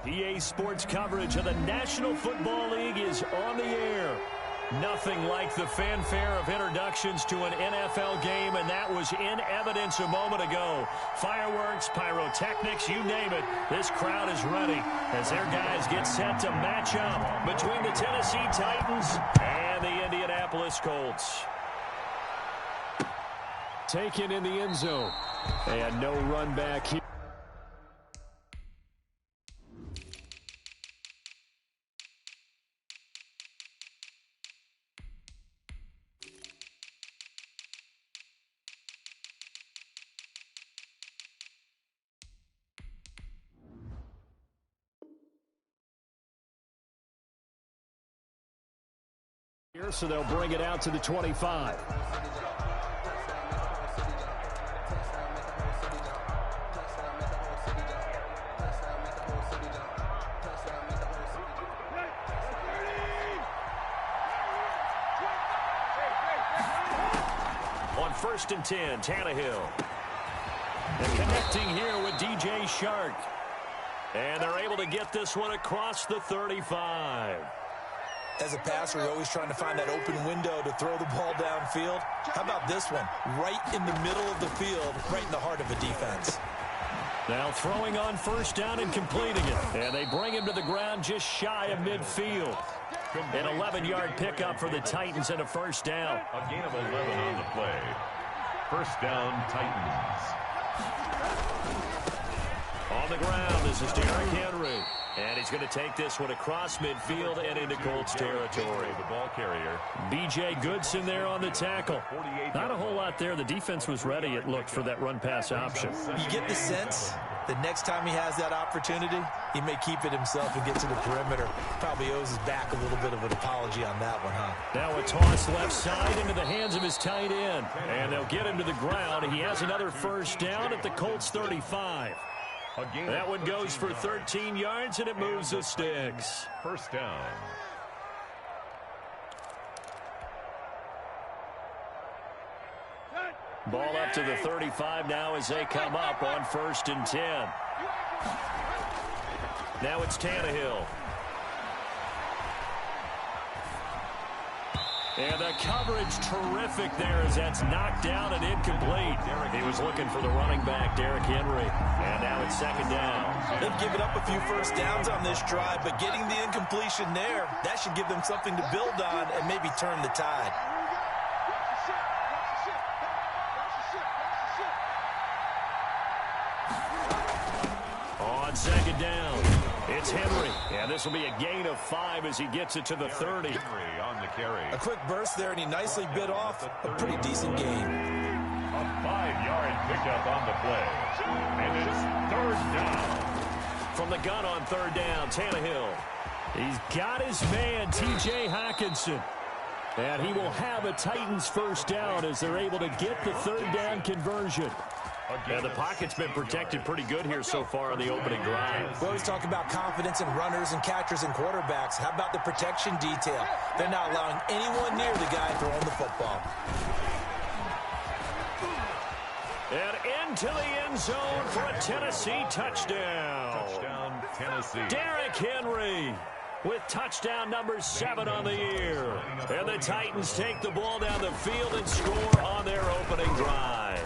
EA Sports coverage of the National Football League is on the air. Nothing like the fanfare of introductions to an NFL game, and that was in evidence a moment ago. Fireworks, pyrotechnics, you name it. This crowd is ready as their guys get set to match up between the Tennessee Titans and the Indianapolis Colts. Taken in the end zone. And no run back here. So they'll bring it out to the 25. On 1st and 10, Tannehill. And connecting here with DJ Shark. And they're able to get this one across the 35. As a passer, you're always trying to find that open window to throw the ball downfield. How about this one? Right in the middle of the field, right in the heart of a defense. Now throwing on 1st down and completing it. And they bring him to the ground just shy of midfield. An 11-yard pickup for the Titans and a 1st down. A gain of 11 on the play. 1st down, Titans. On the ground, this is Derrick Henry. And he's going to take this one across midfield and into Colts territory. The ball carrier. B.J. Goodson there on the tackle. Not a whole lot there. The defense was ready, it looked, for that run-pass option. You get the sense that next time he has that opportunity, he may keep it himself and get to the perimeter. Probably owes his back a little bit of an apology on that one, huh? Now a toss left side into the hands of his tight end. And they'll get him to the ground. He has another 1st down at the Colts 35. That one goes for 13 yards, and it moves the sticks. 1st down. Ball up to the 35 now as they come up on 1st and 10. Now it's Tannehill. And the coverage terrific there as that's knocked down and incomplete. He was looking for the running back, Derrick Henry. And now it's 2nd down. They've given up a few 1st downs on this drive, but getting the incompletion there, that should give them something to build on and maybe turn the tide. On 2nd down, it's Henry. And this will be a gain of 5 as he gets it to the 30. Henry on the carry. A quick burst there, and he nicely bit off a pretty decent gain. A 5-yard pickup on the play. And it's 3rd down. From the gun on 3rd down, Tannehill. He's got his man, T.J. Hockenson. And he will have a Titans 1st down as they're able to get the 3rd down conversion. Yeah, the pocket's been protected pretty good here so far on the opening drive. We always talk about confidence in runners and catchers and quarterbacks. How about the protection detail? They're not allowing anyone near the guy throwing the football. And into the end zone for a Tennessee touchdown. Touchdown, Tennessee. Derrick Henry with touchdown number 7 on the year. And the Titans take the ball down the field and score on their opening drive.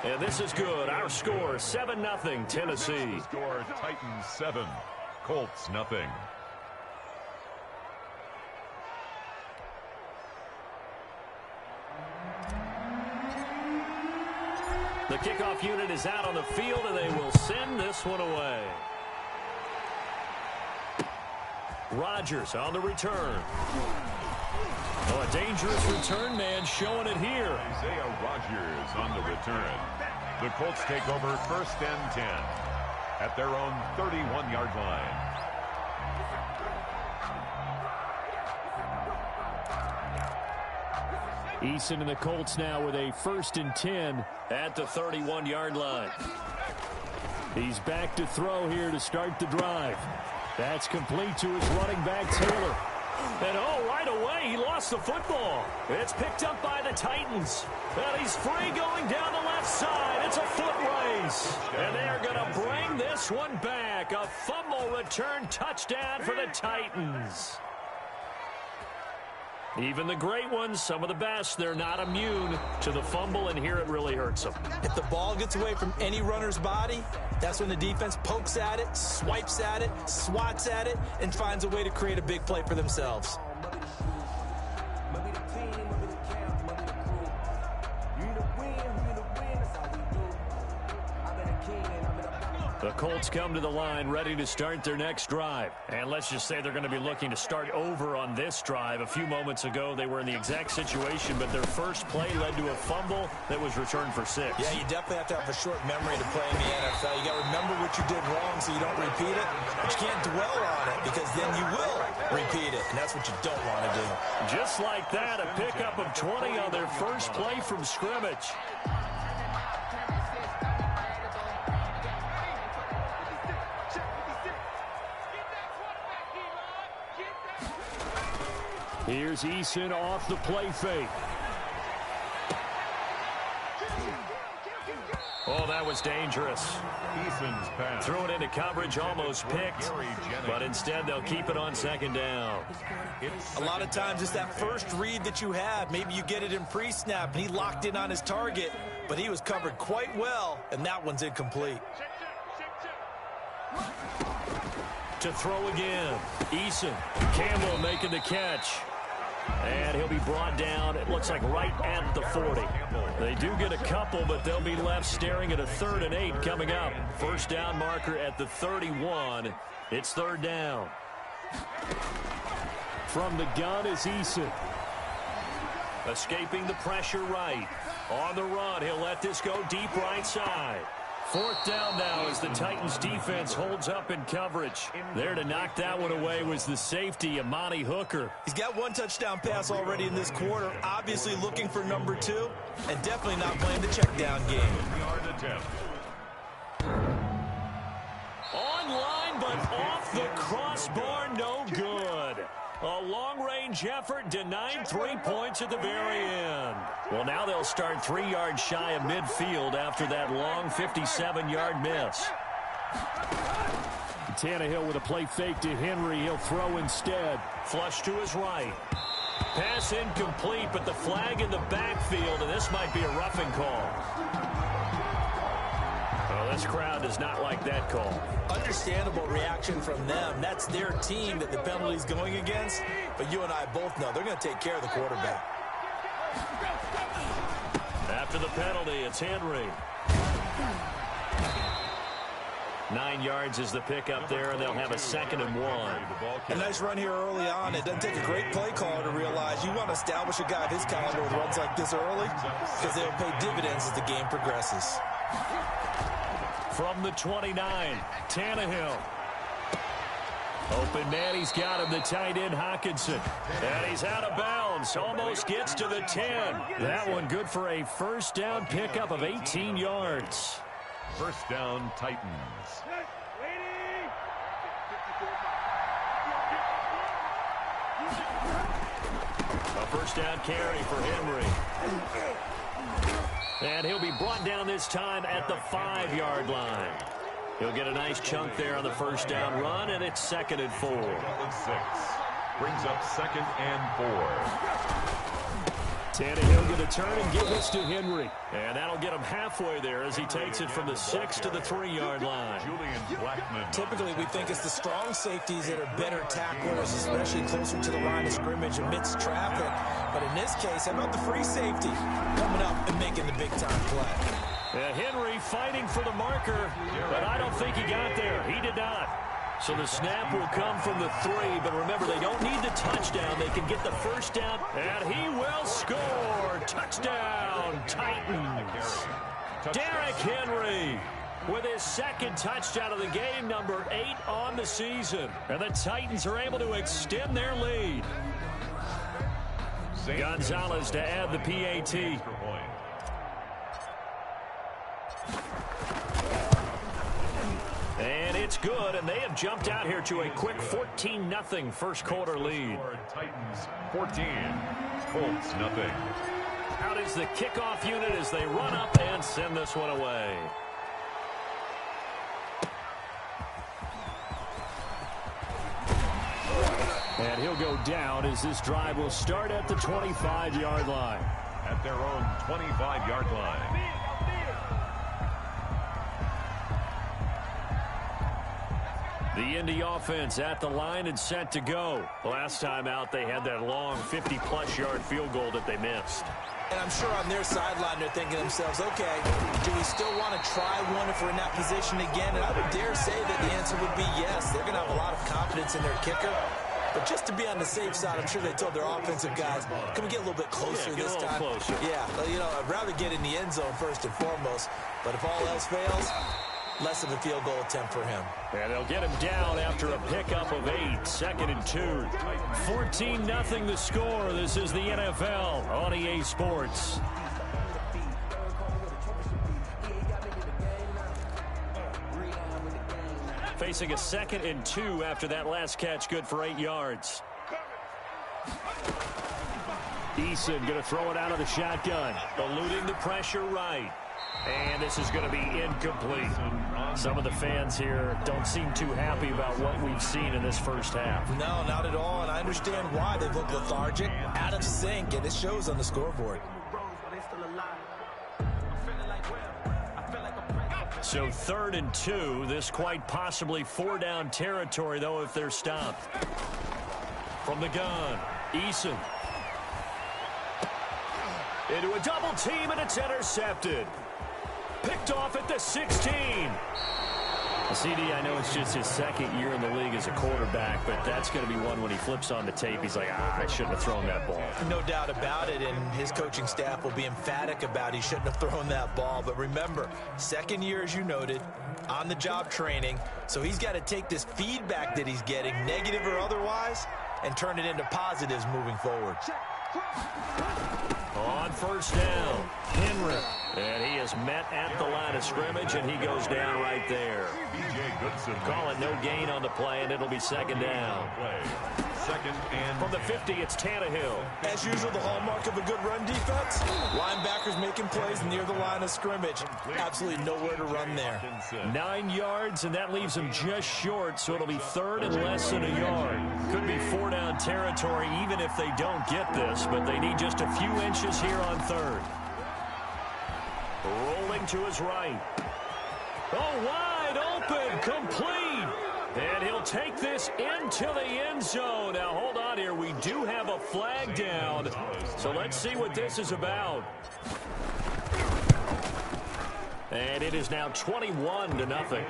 And this is good. Our score, 7-0, Tennessee. Score, Titans 7, Colts nothing. The kickoff unit is out on the field, and they will send this one away. Rodgers on the return. Oh, a dangerous return man showing it here. Isaiah Rodgers on the return. The Colts take over 1st and 10 at their own 31-yard line. Eason and the Colts now with a 1st and 10 at the 31-yard line. He's back to throw here to start the drive. That's complete to his running back, Taylor. And right away, he lost the football. It's picked up by the Titans. And he's free going down the left side. It's a foot race. And they're going to bring this one back. A fumble return touchdown for the Titans. Even the great ones, some of the best, they're not immune to the fumble, and here it really hurts them. If the ball gets away from any runner's body, that's when the defense pokes at it, swipes at it, swats at it, and finds a way to create a big play for themselves. The Colts come to the line ready to start their next drive. And let's just say they're going to be looking to start over on this drive. A few moments ago, they were in the exact situation, but their first play led to a fumble that was returned for 6. Yeah, you definitely have to have a short memory to play in the NFL. You got to remember what you did wrong so you don't repeat it. But you can't dwell on it because then you will repeat it, and that's what you don't want to do. Just like that, a pickup of 20 on their first play from scrimmage. Here's Eason off the play fake. Oh, that was dangerous. Eason's pass. Threw it into coverage, almost picked, but instead they'll keep it on second down. A lot of times it's that first read that you have. Maybe you get it in pre-snap, and he locked in on his target, but he was covered quite well, and that one's incomplete. To throw again, Eason. Campbell making the catch. And he'll be brought down, it looks like right at the 40. They do get a couple, but they'll be left staring at a 3rd and 8 coming up. First down marker at the 31. It's 3rd down. From the gun is Eason. Escaping the pressure right. On the run, he'll let this go deep right side. 4th down now as the Titans defense holds up in coverage. There to knock that one away was the safety, Amani Hooker. He's got 1 touchdown pass already in this quarter, obviously looking for number 2, and definitely not playing the check down game. Online, but off the crossbar, no good. A long-range effort denied 3 points at the very end. Well, now they'll start 3 yards shy of midfield after that long 57-yard miss. Tannehill with a play fake to Henry. He'll throw instead. Flush to his right. Pass incomplete, but the flag in the backfield, and this might be a roughing call. Well, this crowd does not like that call. Understandable reaction from them. That's their team that the penalty's going against. But you and I both know they're going to take care of the quarterback. After the penalty, it's Henry. 9 yards is the pickup there, and they'll have a 2nd and 1. A nice run here early on. It doesn't take a great play caller to realize you want to establish a guy of his caliber with runs like this early because they'll pay dividends as the game progresses. From the 29, Tannehill. Open man, he's got him, the tight end, Hockenson. And he's out of bounds, almost gets to the 10. That one good for a first down pickup of 18 yards. First down, Titans. A first down carry for Henry. And he'll be brought down this time at the 5-yard line. He'll get a nice chunk there on the first down run, and it's 2nd and 4. 6. Brings up 2nd and 4. Tannehill going to turn and give this to Henry. And that'll get him halfway there as he takes it from the 6 to the 3-yard line. Typically, we think it's the strong safeties that are better tacklers, especially closer to the line of scrimmage amidst traffic. But in this case, how about the free safety coming up and making the big-time play? Henry fighting for the marker, but I don't think he got there. He did not. So the snap will come from the 3, but remember, they don't need the touchdown. They can get the first down, and he will score. Touchdown, Titans. Derrick Henry with his 2nd touchdown of the game, number 8 on the season. And the Titans are able to extend their lead. Gonzalez to add the PAT. And it's good, and they have jumped out here to a quick 14-0 first quarter lead. Titans 14, Colts nothing. Out is the kickoff unit as they run up and send this one away. And he'll go down as this drive will start at the 25-yard line. At their own 25-yard line. The Indy offense at the line and set to go. Last time out, they had that long 50-plus yard field goal that they missed. And I'm sure on their sideline they're thinking to themselves, okay, do we still want to try one if we're in that position again? And I would dare say that the answer would be yes. They're going to have a lot of confidence in their kicker. But just to be on the safe side, I'm sure they told their offensive guys, can we get a little bit closer this time? Closer. Yeah, you know, I'd rather get in the end zone first and foremost. But if all else fails, less of a field goal attempt for him. And they'll get him down after a pickup of 8, 2nd and 2. 14-0 the score. This is the NFL on EA Sports. Facing a 2nd and 2 after that last catch, good for 8 yards. Eason going to throw it out of the shotgun, eluding the pressure right. And this is going to be incomplete. Some of the fans here don't seem too happy about what we've seen in this first half. No, not at all, and I understand why. They look lethargic, out of sync, and it shows on the scoreboard. So 3rd and 2, this quite possibly 4-down territory, though, if they're stopped. From the gun, Eason. Into a double team, and it's intercepted. Picked off at the 16. CD, I know it's just his 2nd year in the league as a quarterback, but that's going to be one when he flips on the tape. He's like, I shouldn't have thrown that ball. No doubt about it, and his coaching staff will be emphatic about he shouldn't have thrown that ball. But remember, 2nd year, as you noted, on-the-job training, so he's got to take this feedback that he's getting, negative or otherwise, and turn it into positives moving forward. On 1st down, Henry. And he is met at the line of scrimmage, and he goes down right there. Call it no gain on the play, and it'll be 2nd down. 2nd and From the 50, it's Tannehill. As usual, the hallmark of a good run defense, linebackers making plays near the line of scrimmage. Absolutely nowhere to run there. 9 yards, and that leaves him just short, so it'll be 3rd and less than a yard. Could be 4-down territory even if they don't get this, but they need just a few inches here on 3rd. Rolling to his right. Oh, wide open, complete. And he'll take this into the end zone. Now, hold on here. We do have a flag down. So let's see what this is about. And it is now 21-0. Good.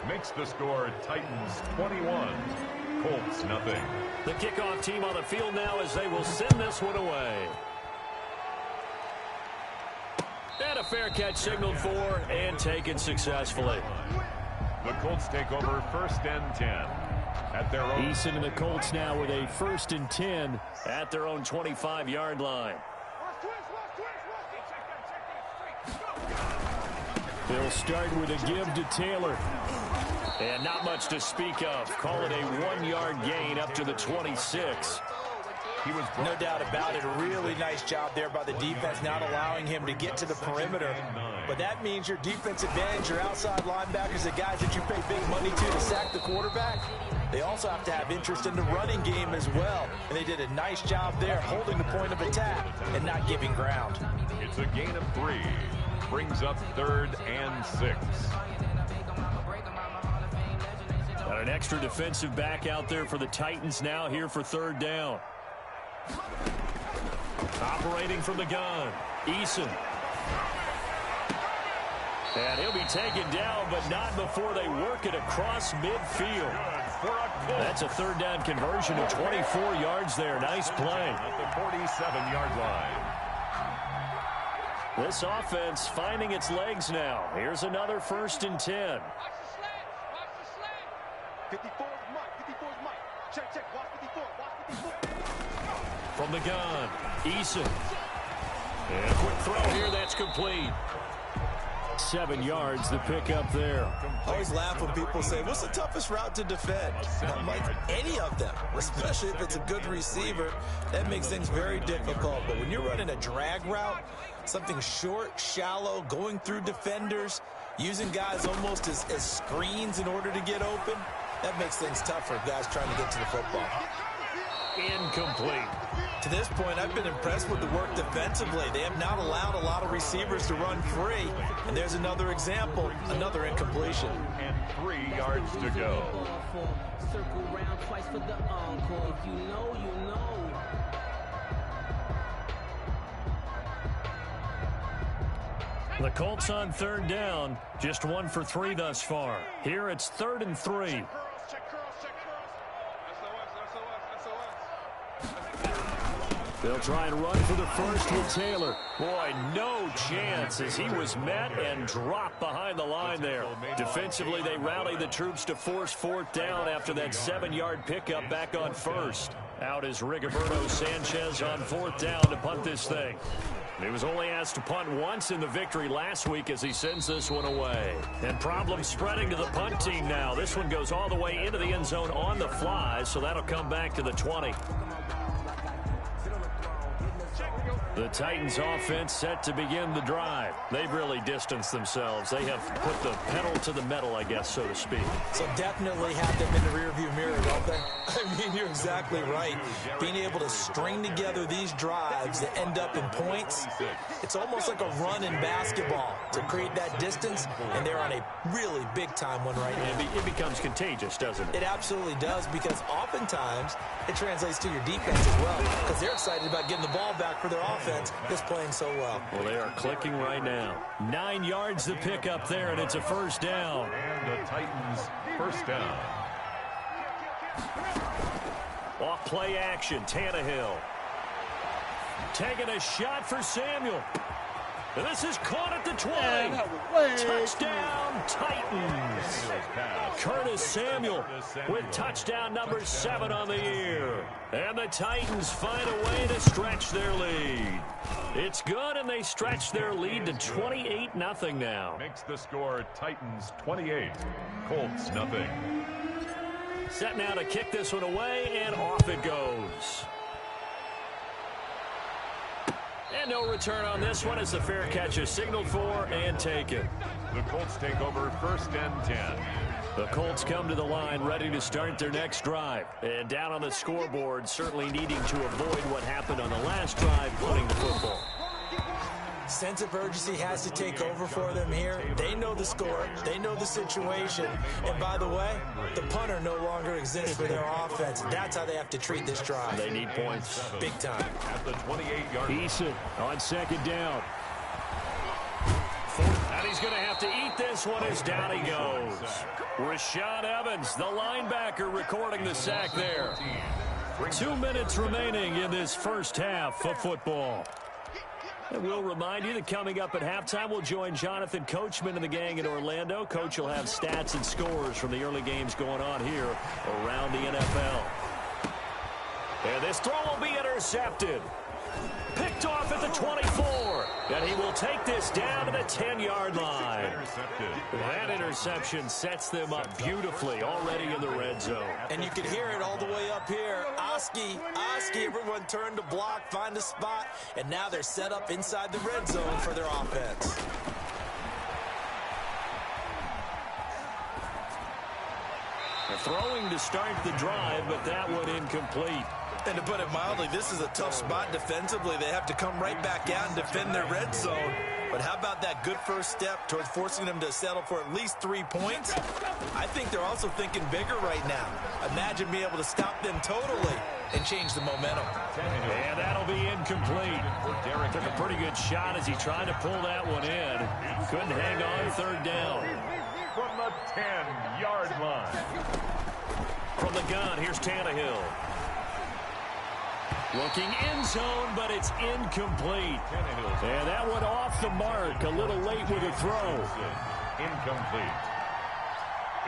Makes the score Titans 21, Colts nothing. The kickoff team on the field now as they will send this one away. And a fair catch signaled for and taken successfully. The Colts take over 1st and 10 at their own. Eason and the Colts now with a 1st and 10 at their own 25-yard line. They'll start with a give to Taylor. And not much to speak of. Call it a 1-yard gain up to the 26. No doubt about it. A really nice job there by the defense, not allowing him to get to the perimeter. But that means your defense advantage, your outside linebackers, the guys that you pay big money to sack the quarterback, they also have to have interest in the running game as well. And they did a nice job there, holding the point of attack and not giving ground. It's a gain of 3. Brings up 3rd and 6. Got an extra defensive back out there for the Titans now here for 3rd down. Operating from the gun, Eason. And he'll be taken down, but not before they work it across midfield. That's a 3rd down conversion of 24 yards there. Nice play. At the 47-yard line. This offense finding its legs now. Here's another 1st and 10. 54 is Mike. 54 is Mike. Check. Watch 54. Watch 54. From the gun, Eason. And a quick throw here, that's complete. 7 yards, the pickup there. I always laugh when people say, what's the toughest route to defend? Not like any of them, especially if it's a good receiver. That makes things very difficult. But when you're running a drag route, something short, shallow, going through defenders, using guys almost as screens in order to get open, that makes things tough for guys trying to get to the football. Incomplete. To this point, I've been impressed with the work defensively. They have not allowed a lot of receivers to run free. And there's another example, another incompletion. And 3 yards to go. Circle round twice for the encore. If you know, you know. The Colts on 3rd down, just 1 for 3 thus far. Here it's 3rd and 3. They'll try and run for the first with Taylor. Boy, no chance as he was met and dropped behind the line there. Defensively, they rallied the troops to force 4th down after that 7-yard pickup back on 1st. Out is Rigoberto Sanchez on 4th down to punt this thing. He was only asked to punt once in the victory last week as he sends this one away. And problems spreading to the punt team now. This one goes all the way into the end zone on the fly, so that'll come back to the 20. The Titans offense set to begin the drive. They've really distanced themselves. They have put the pedal to the metal, I guess, so to speak. So definitely have them in the rearview mirror, don't they? I mean, you're exactly right. Being able to string together these drives that end up in points, it's almost like a run in basketball to create that distance, and they're on a really big-time one right now. It becomes contagious, doesn't it? It absolutely does, because oftentimes it translates to your defense as well, because they're excited about getting the ball back for their offense that's playing so well. Well, they are clicking right now. 9 yards the pickup there, and it's a 1st down. And the Titans 1st down. Off play action, Tannehill. Taking a shot for Samuel. And this is caught at the 20. Touchdown, Titans. Curtis Samuel with touchdown number 7 on the year. And the Titans find a way to stretch their lead. It's good, and they stretch their lead to 28-0 now. Makes the score Titans 28, Colts nothing. Set now to kick this one away, and off it goes. And no return on this one as the fair catch is signaled for and taken. The Colts take over 1st and 10. The Colts come to the line ready to start their next drive. And down on the scoreboard, certainly needing to avoid what happened on the last drive, punting the football. Sense of urgency has to take over for them here. They know the score. They know the situation. And by the way, the punter no longer exists for their offense. That's how they have to treat this drive. They need points. Big time. At the 28-yard line. Eason on 2nd down. And he's going to have to eat this one as down he goes. Rashad Evans, the linebacker, recording the sack there. 2 minutes remaining in this first half of football. And we'll remind you that coming up at halftime, we'll join Jonathan Coachman and the gang in Orlando. Coach will have stats and scores from the early games going on here around the NFL. And this throw will be intercepted. Picked off at the 24. And he will take this down to the 10-yard line. That interception sets them up beautifully already in the red zone. And you can hear it all the way up here. Oski, everyone turned to block, find a spot, and now they're set up inside the red zone for their offense. Throwing to start the drive, but that one incomplete. And to put it mildly, this is a tough spot defensively. They have to come right back out and defend their red zone. But how about that good first step towards forcing them to settle for at least 3 points? I think they're also thinking bigger right now. Imagine being able to stop them totally and change the momentum. And that'll be incomplete. Took a pretty good shot as he tried to pull that one in. Couldn't hang on 3rd down. From the 10-yard line. From the gun, here's Tannehill. Looking in zone, but it's incomplete. And that one off the mark. A little late with a throw. Incomplete.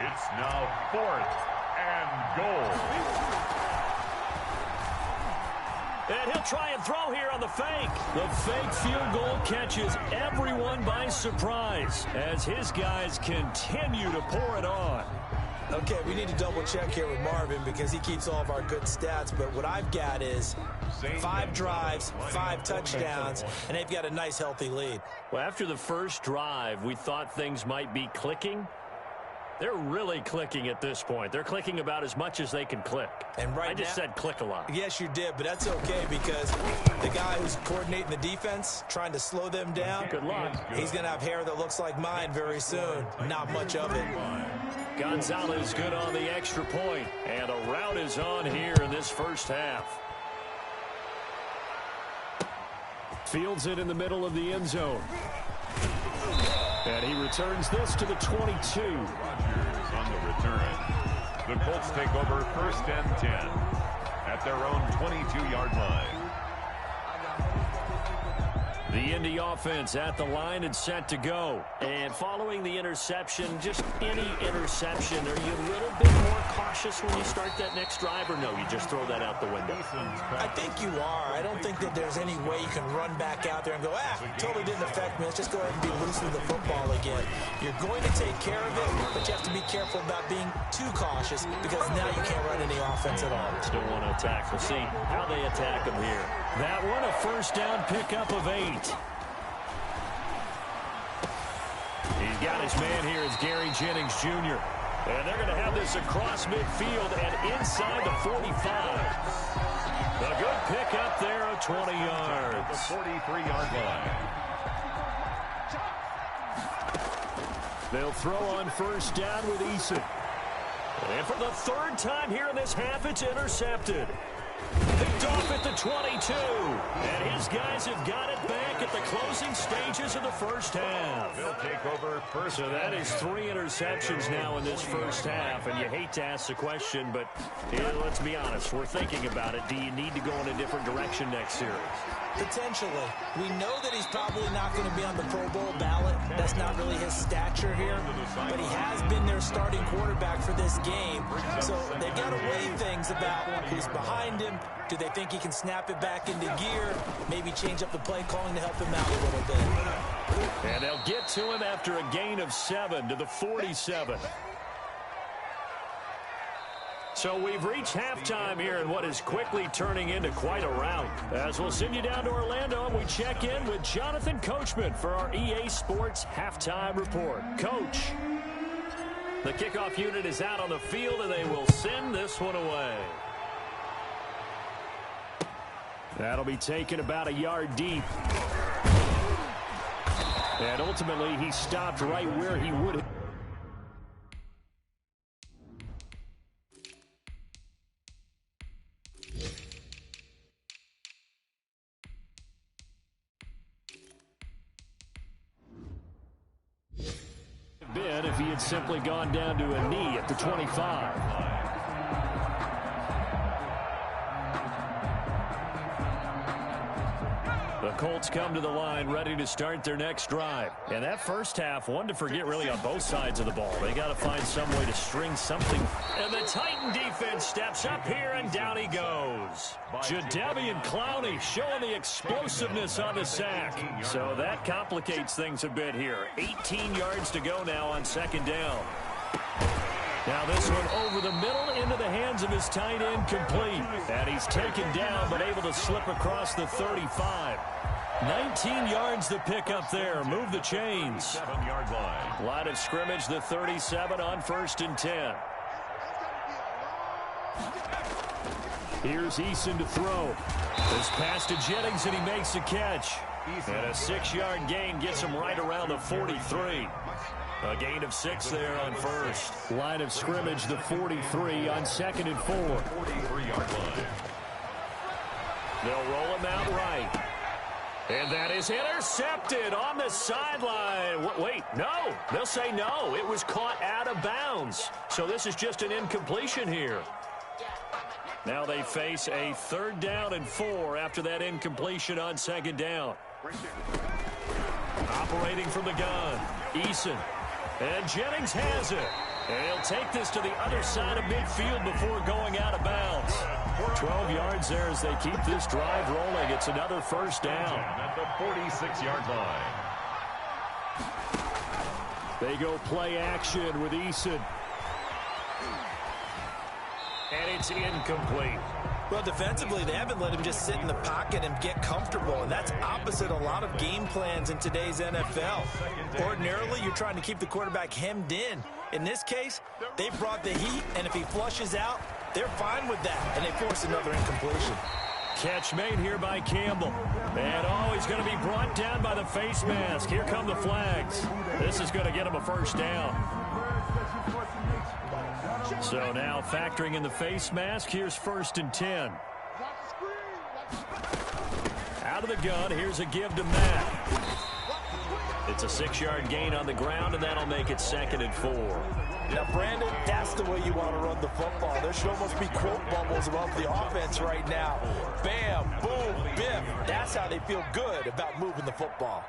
It's now 4th and goal. And he'll try and throw here on the fake. The fake field goal catches everyone by surprise as his guys continue to pour it on. Okay, we need to double-check here with Marvin because he keeps all of our good stats. But what I've got is 5 drives, 5 touchdowns, and they've got a nice, healthy lead. Well, after the first drive, we thought things might be clicking. They're really clicking at this point. They're clicking about as much as they can click. And I just said click a lot. Yes, you did, but that's okay because the guy who's coordinating the defense, trying to slow them down, good luck. He's going to have hair that looks like mine very soon. Not much of it. Gonzalez good on the extra point, and a rout is on here in this first half. Fields it in the middle of the end zone. And he returns this to the 22. Rodgers on the return. The Colts take over 1st and 10 at their own 22-yard line. The Indy offense at the line and set to go. And following the interception, just any interception, are you a little bit more cautious when you start that next drive, or no, you just throw that out the window? I think you are. I don't think that there's any way you can run back out there and go, totally didn't affect me. Let's just go ahead and be loose with the football again. You're going to take care of it, but you have to be careful about being too cautious because now you can't run any offense at all. Still want to attack. We'll see how they attack them here. That one, a first down pickup of 8. He's got his man here. It's Gary Jennings Jr. And they're going to have this across midfield and inside the 45. A good pickup there of 20 yards. The 43-yard line. They'll throw on first down with Eason. And for the 3rd time here in this half, it's intercepted. Picked off at the 22. And his guys have got it back at the closing stages of the first half. They'll take over first. So that is 3 interceptions now in this first half. And you hate to ask the question, but let's be honest. We're thinking about it. Do you need to go in a different direction next series? Potentially. We know that he's probably not going to be on the Pro Bowl ballot. That's not really his stature here. But he has been their starting quarterback for this game. So they've got to weigh things about who's behind him. Do they think he can snap it back into gear? Maybe change up the play calling to help him out a little bit. And they'll get to him after a gain of 7 to the 47. So we've reached halftime here in what is quickly turning into quite a rout. As we'll send you down to Orlando, and we check in with Jonathan Coachman for our EA Sports Halftime Report. Coach, the kickoff unit is out on the field, and they will send this one away. That'll be taken about a yard deep. And ultimately, he stopped right where he would have. Been if he had simply gone down to a knee at the 25. The Colts come to the line ready to start their next drive. And that first half, one to forget really on both sides of the ball. They got to find some way to string something. And the Titan defense steps up here, and down he goes. Jadeveon Clowney showing the explosiveness on the sack. So that complicates things a bit here. 18 yards to go now on 2nd down. Now this one over the middle into the hands of his tight end, complete. And he's taken down but able to slip across the 35. 19 yards to pick up there. Move the chains. 7-yard line. Line of scrimmage, the 37 on 1st and 10. Here's Eason to throw. This pass to Jennings, and he makes the catch. And a 6-yard gain gets him right around the 43. A gain of 6 there on first. Line of scrimmage, the 43 on 2nd and 4. 43-yard line. They'll roll him out right. And that is intercepted on the sideline. Wait, no. They'll say no. It was caught out of bounds. So this is just an incompletion here. Now they face a 3rd down and 4 after that incompletion on 2nd down. Operating from the gun, Eason. And Jennings has it. And he'll take this to the other side of midfield before going out of bounds. 12 yards there as they keep this drive rolling. It's another first down. At the 46-yard line. They go play action with Eason. And it's incomplete. Well, defensively, they haven't let him just sit in the pocket and get comfortable, and that's opposite a lot of game plans in today's NFL. Ordinarily, you're trying to keep the quarterback hemmed in. In this case, they brought the heat, and if he flushes out, they're fine with that, and they force another incompletion. Catch made here by Campbell. And, he's going to be brought down by the face mask. Here come the flags. This is going to get him a first down. So now factoring in the face mask, here's 1st and 10. Out of the gun, here's a give to Matt. It's a 6-yard gain on the ground, and that'll make it 2nd and 4. Now, Brandon, that's the way you want to run the football. There should almost be quote bubbles about the offense right now. Bam, boom, biff. That's how they feel good about moving the football.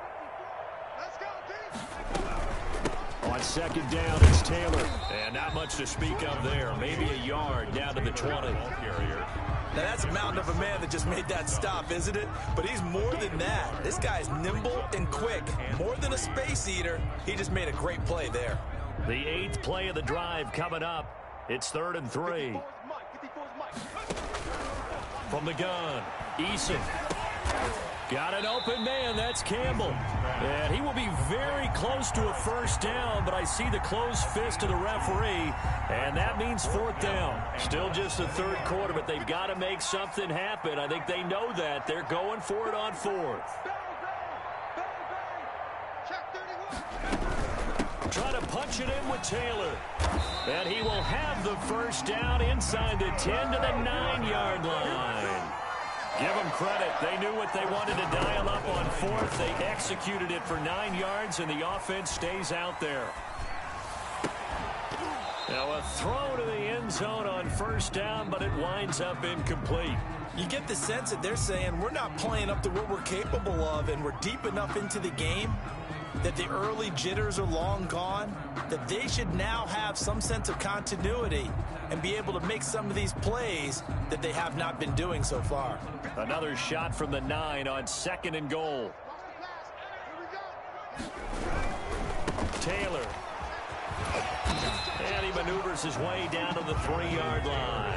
On 2nd down, it's Taylor. And not much to speak of there. Maybe a yard down to the 20. Now, that's a mountain of a man that just made that stop, isn't it? But he's more than that. This guy's nimble and quick. More than a space eater, he just made a great play there. The 8th play of the drive coming up. It's 3rd and 3. From the gun, Eason. Got an open man. That's Campbell. And he will be very close to a first down, but I see the closed fist of the referee, and that means 4th down. Still just the 3rd quarter, but they've got to make something happen. I think they know that. They're going for it on 4th. Trying to punch it in with Taylor. And he will have the first down inside the 10 to the 9-yard line. Give them credit. They knew what they wanted to dial up on 4th. They executed it for 9 yards, and the offense stays out there. Now a throw to the end zone on 1st down, but it winds up incomplete. You get the sense that they're saying we're not playing up to what we're capable of, and we're deep enough into the game that the early jitters are long gone, that they should now have some sense of continuity and be able to make some of these plays that they have not been doing so far. Another shot from the 9 on 2nd and goal. Taylor. And he maneuvers his way down to the 3-yard line.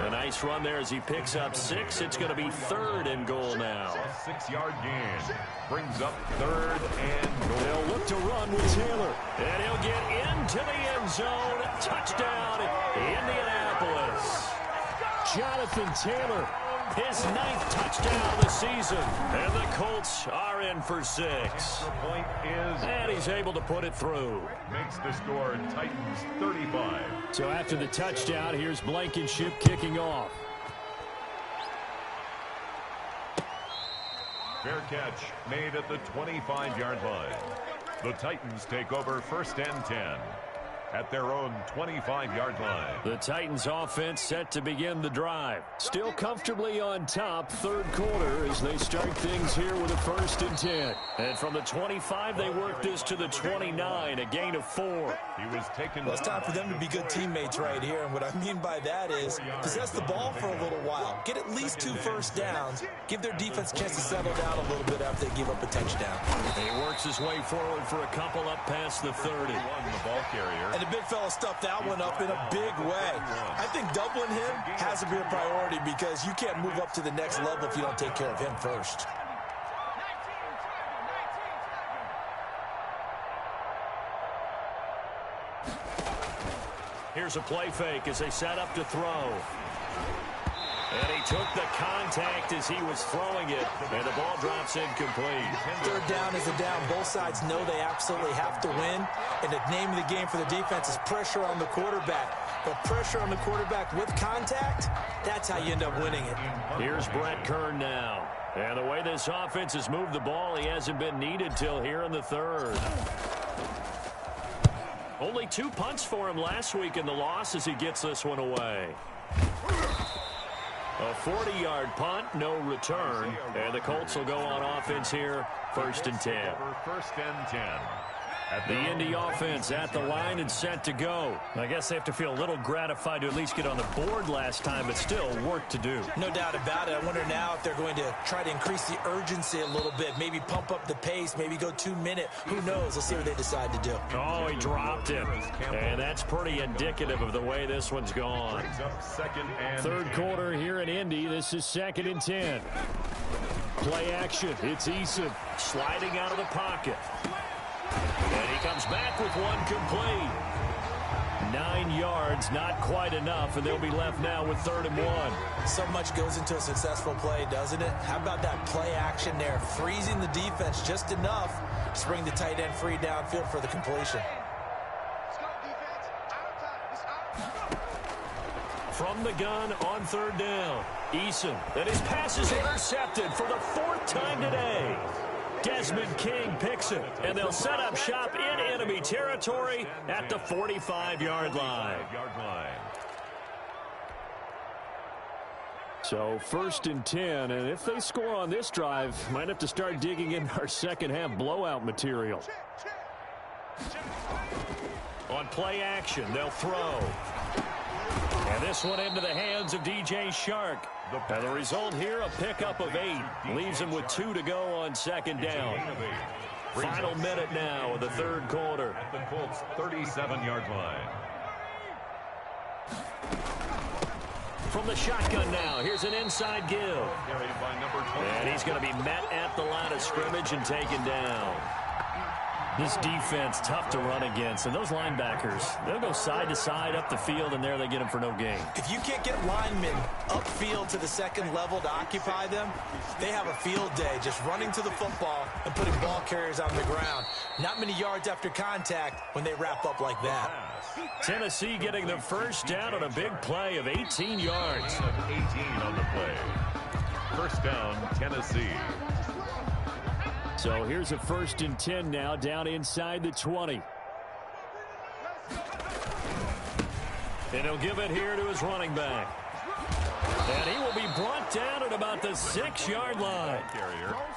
A nice run there as he picks up 6. It's going to be 3rd and goal now. 6-yard gain brings up 3rd and goal. They'll look to run with Taylor. And he'll get into the end zone. Touchdown, Indianapolis. Jonathan Taylor, his 9th touchdown of the season. And the Colts are in for 6. The point is, and he's able to put it through. Makes the score Titans 35. So after the touchdown, here's Blankenship kicking off. Fair catch made at the 25-yard line. The Titans take over 1st and 10 at their own 25-yard line. The Titans offense set to begin the drive. Still comfortably on top, 3rd quarter as they start things here with a 1st and 10. And from the 25, they work this to the 29, a gain of 4. He was taken. Well, it's time for them to be good teammates right here. And what I mean by that is possess the ball for a little while. Get at least 2 first downs. Give their defense a chance to settle down a little bit after they give up a touchdown. He works his way forward for a couple up past the 30. The ball carrier. And the big fella stuffed that one up in a big way. I think doubling him has to be a priority because you can't move up to the next level if you don't take care of him first. Here's a play fake as they set up to throw. And he took the contact as he was throwing it, and the ball drops incomplete. 3rd down is a down. Both sides know they absolutely have to win, and the name of the game for the defense is pressure on the quarterback. But pressure on the quarterback with contact, that's how you end up winning it. Here's Brett Kern now. And the way this offense has moved the ball, he hasn't been needed till here in the 3rd. Only 2 punts for him last week in the loss as he gets this one away. A 40-yard punt, no return. And the Colts will go on offense here, 1st and 10. 1st and 10 The Indy offense at the line and set to go. I guess they have to feel a little gratified to at least get on the board last time, but still work to do. No doubt about it. I wonder now if they're going to try to increase the urgency a little bit, maybe pump up the pace, maybe go 2 minute. Who knows? Let's see what they decide to do. Oh, he dropped it. And that's pretty indicative of the way this one's gone. Third quarter here in Indy. This is 2nd and 10. Play action. It's Eason sliding out of the pocket. And he comes back with one complete. 9 yards, not quite enough, and they'll be left now with 3rd and 1. So much goes into a successful play, doesn't it? How about that play action there? Freezing the defense just enough to bring the tight end free downfield for the completion. From the gun on 3rd down. Eason, and his pass is intercepted for the 4th time today. Desmond King picks it, and they'll set up shop in enemy territory at the 45-yard line. So 1st and 10, and if they score on this drive, might have to start digging in our second-half blowout material. On play action, they'll throw. And this one into the hands of DJ Shark. And the result here, a pickup of 8. Leaves him with 2 to go on 2nd down. Final minute now of the 3rd quarter. At the Colts' 37-yard line. From the shotgun now, here's an inside give. And he's going to be met at the line of scrimmage and taken down. This defense, tough to run against. And those linebackers, they'll go side to side up the field, and there they get them for no gain. If you can't get linemen upfield to the 2nd level to occupy them, they have a field day just running to the football and putting ball carriers on the ground. Not many yards after contact when they wrap up like that. Tennessee getting the 1st down on a big play of 18 yards. 18 on the play. 1st down, Tennessee. So here's a 1st and 10 now, down inside the 20. And he'll give it here to his running back. And he will be brought down at about the 6-yard line.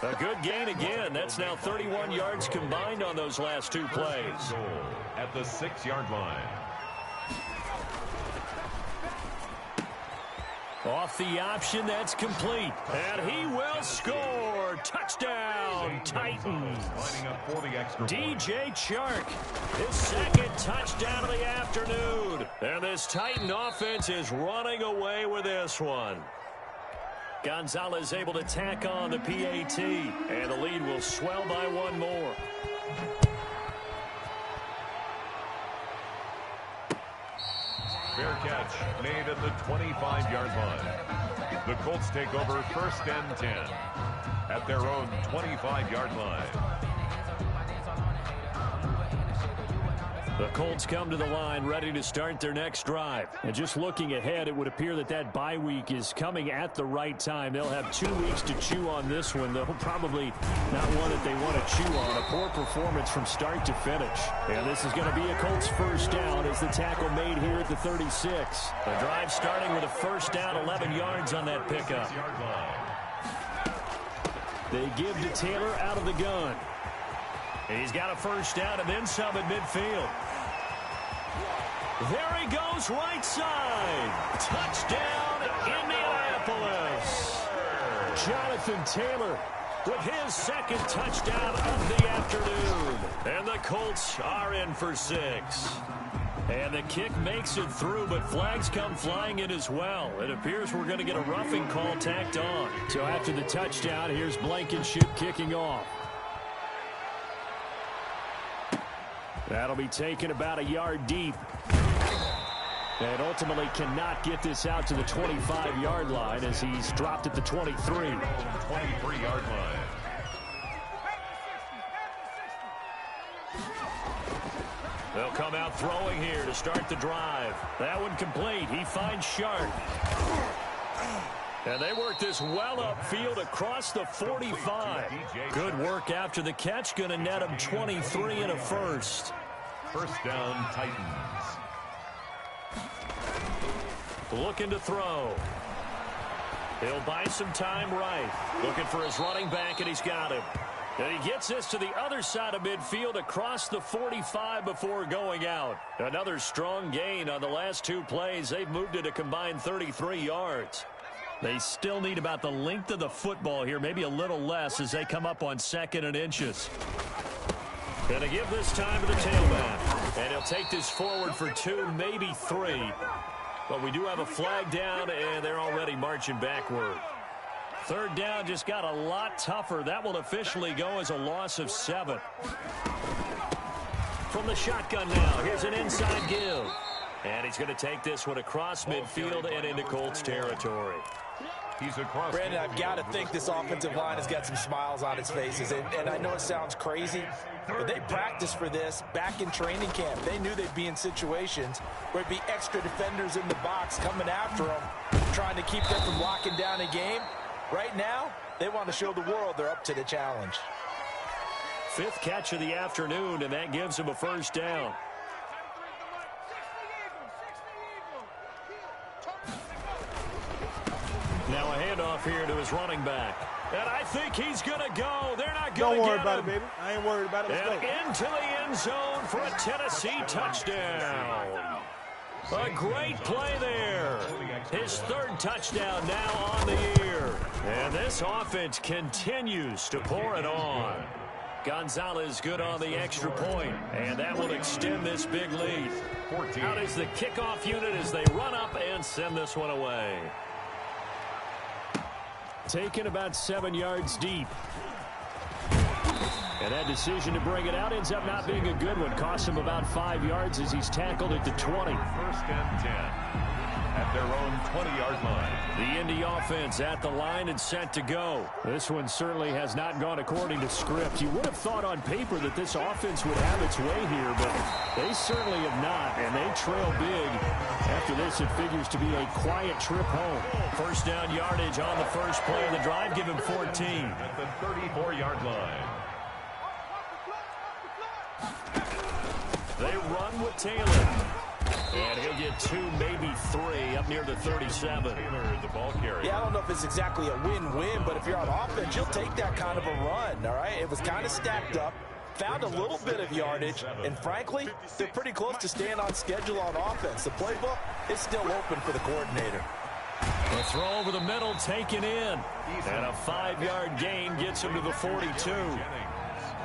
A good gain again. That's now 31 yards combined on those last 2 plays. At the 6-yard line. Off the option, that's complete. And he will score. Touchdown, Titans. DJ Chark, his 2nd touchdown of the afternoon. And this Titan offense is running away with this one. Gonzalez able to tack on the PAT. And the lead will swell by 1 more. Fair catch made at the 25-yard line. The Colts take over 1st and 10 at their own 25-yard line. The Colts come to the line ready to start their next drive. And just looking ahead, it would appear that that bye week is coming at the right time. They'll have 2 weeks to chew on this one, though probably not one that they want to chew on. A poor performance from start to finish. And this is going to be a Colts 1st down as the tackle made here at the 36. The drive starting with a 1st down, 11 yards on that pickup. They give to Taylor out of the gun. He's got a 1st down and then some at midfield. There he goes, right side. Touchdown, Indianapolis. Jonathan Taylor with his 2nd touchdown of the afternoon. And the Colts are in for 6. And the kick makes it through, but flags come flying in as well. It appears we're going to get a roughing call tacked on. So after the touchdown, here's Blankenship kicking off. That'll be taken about a yard deep. And ultimately cannot get this out to the 25-yard line as he's dropped at the 23. 23-yard line. They'll come out throwing here to start the drive. That one complete. He finds Shark. And they work this well upfield across the 45. Good work after the catch. Going to net him 23 and a 1st. 1st down, Titans. Looking to throw. He'll buy some time right. Looking for his running back, and he's got him. And he gets this to the other side of midfield across the 45 before going out. Another strong gain on the last two plays. They've moved it a combined 33 yards. They still need about the length of the football here, maybe a little less as they come up on 2nd and inches. Going to give this time to the tailback. And he'll take this forward for 2, maybe 3. But we do have a flag down, and they're already marching backward. 3rd down just got a lot tougher. That will officially go as a loss of 7. From the shotgun now, here's an inside give. And he's going to take this one across midfield and into Colts territory. He's across. Brandon, I've got to think this offensive line has got some smiles on its faces. And I know it sounds crazy, but they practiced for this back in training camp. They knew they'd be in situations where it'd be extra defenders in the box coming after them, trying to keep them from locking down a game. Right now, they want to show the world they're up to the challenge. 5th catch of the afternoon, and that gives him a 1st down. Now a handoff here to his running back. And I think he's going to go. They're not going to get him. Don't worry about it, baby. I ain't worried about it. Let's and go. Into the end zone for a Tennessee touchdown. A great play there. His 3rd touchdown now on the year. And this offense continues to pour it on. Gonzalez good on the extra point, and that will extend this big lead. Out is the kickoff unit as they run up and send this one away. Taken about 7 yards deep. And that decision to bring it out ends up not being a good one. Costs him about 5 yards as he's tackled at the 20. 1st and 10 at their own 20-yard line. The Indy offense at the line and set to go. This one certainly has not gone according to script. You would have thought on paper that this offense would have its way here, but they certainly have not, and they trail big. After this, it figures to be a quiet trip home. 1st down yardage on the first play of the drive. Give him 14. At the 34-yard line. They run with Taylor. And he'll get 2, maybe 3 up near the 37. Taylor, the ball carrier. Yeah, I don't know if it's exactly a win-win, but if you're on offense, you'll take that kind of a run, all right? It was kind of stacked up, found a little bit of yardage, and frankly, they're pretty close to staying on schedule on offense. The playbook is still open for the coordinator. A throw over the middle taken in. And a 5-yard gain gets him to the 42.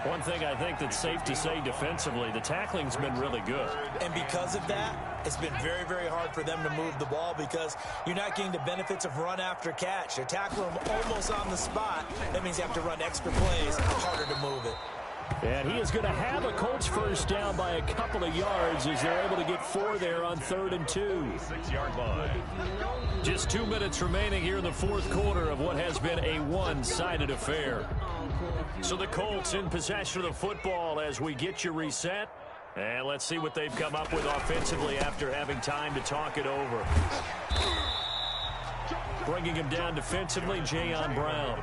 One thing I think that's safe to say defensively, the tackling's been really good. And because of that, it's been very, very hard for them to move the ball because you're not getting the benefits of run after catch. They're tackling them almost on the spot. That means you have to run extra plays, harder to move it. And he is going to have a Colts 1st down by a couple of yards as they're able to get 4 there on 3rd and 2. 6-yard line. Just 2 minutes remaining here in the 4th quarter of what has been a one-sided affair. So the Colts in possession of the football as we get you reset. And let's see what they've come up with offensively after having time to talk it over. Bringing him down defensively, Jayon Brown.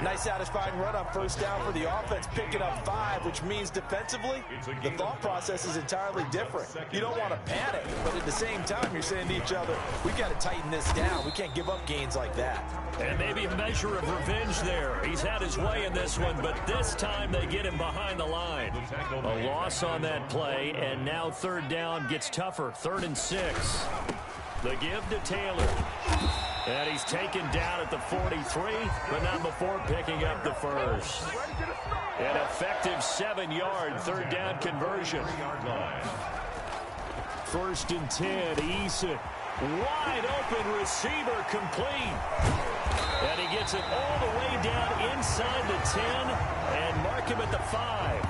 Nice satisfying run on 1st down for the offense, picking up 5, which means defensively, the thought process is entirely different. You don't want to panic, but at the same time, you're saying to each other, we got to tighten this down. We can't give up gains like that. And maybe a measure of revenge there. He's had his way in this one, but this time they get him behind the line. A loss on that play, and now 3rd down gets tougher. 3rd and 6. The give to Taylor. And he's taken down at the 43, but not before picking up the 1st. An effective 7-yard 3rd down conversion. 1st and 10, Eason. Wide open receiver complete. And he gets it all the way down inside the 10 and mark him at the 5.